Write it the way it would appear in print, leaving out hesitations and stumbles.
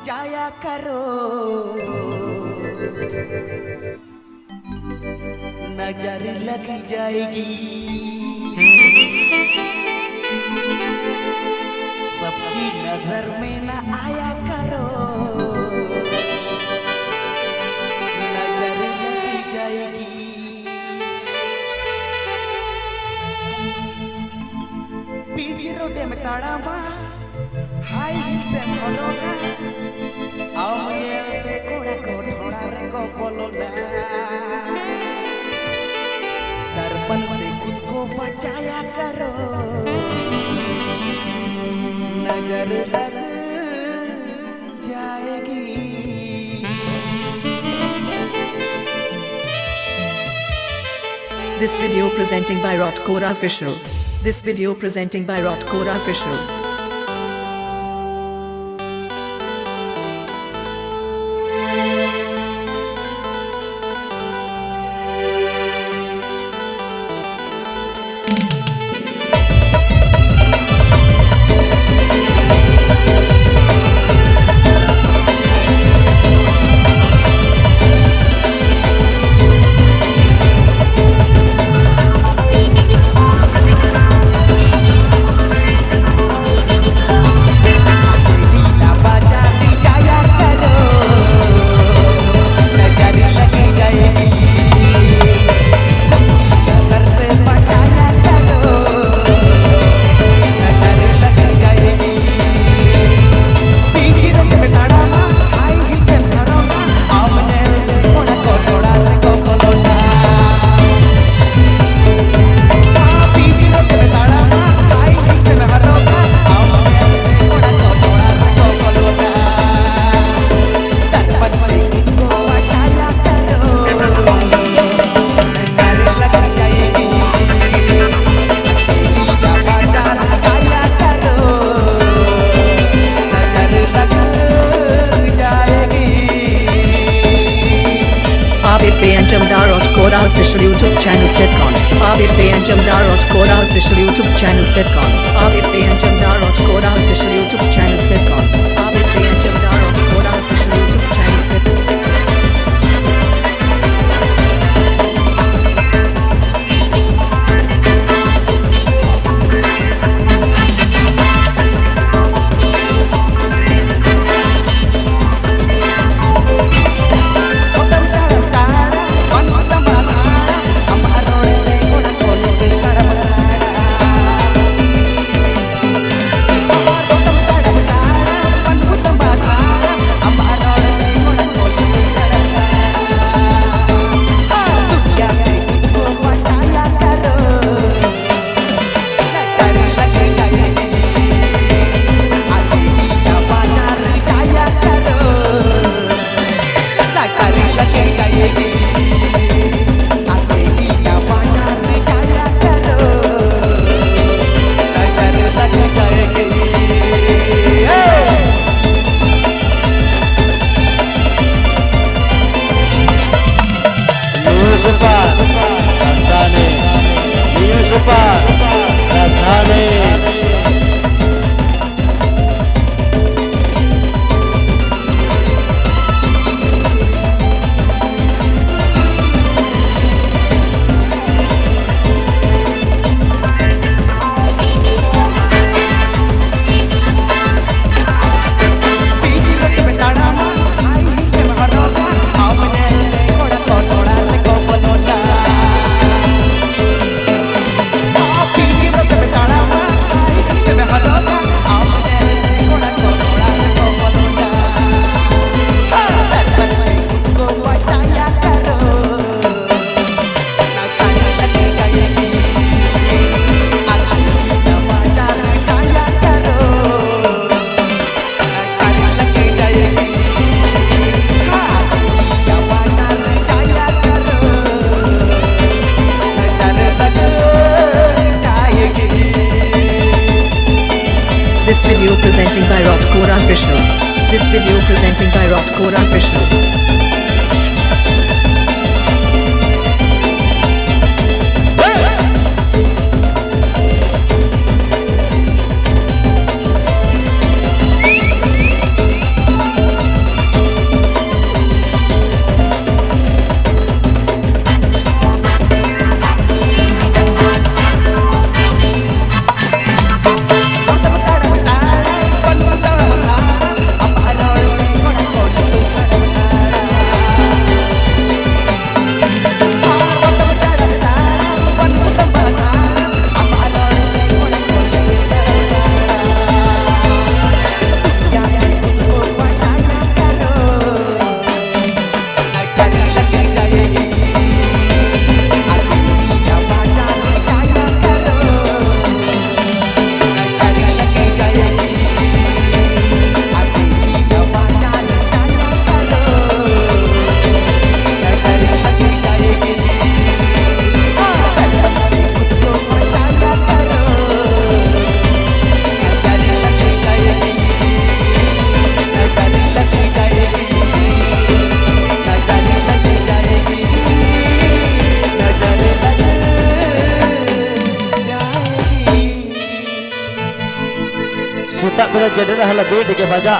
जाया करो, नजर लग जाएगी, सबकी नजर में न आया करो, नजर लग जाएगी। बीच रोडे में ताड़ा माँ हाई हिल से मोलोना, आओ ये कोड़ा को थोड़ा रे को बोलो ना, दर्पण से खुद को बचाया करो, नजर लग जाएगी। This video presenting by Rotkora Official. This video presenting by Rotkora Official. Jamdar Rotkora Official YouTube channel Sitcom. ABP Jamdar Rotkora Official YouTube channel Sitcom. ABP Jamdar Rotkora Official YouTube channel Sitcom. ABP Jamdar Rotkora Official YouTube channel Sitcom. This video presenting by Rotkora Official. This video presenting by Rotkora Official. सेता बेरा जड़े रहला bed के बजा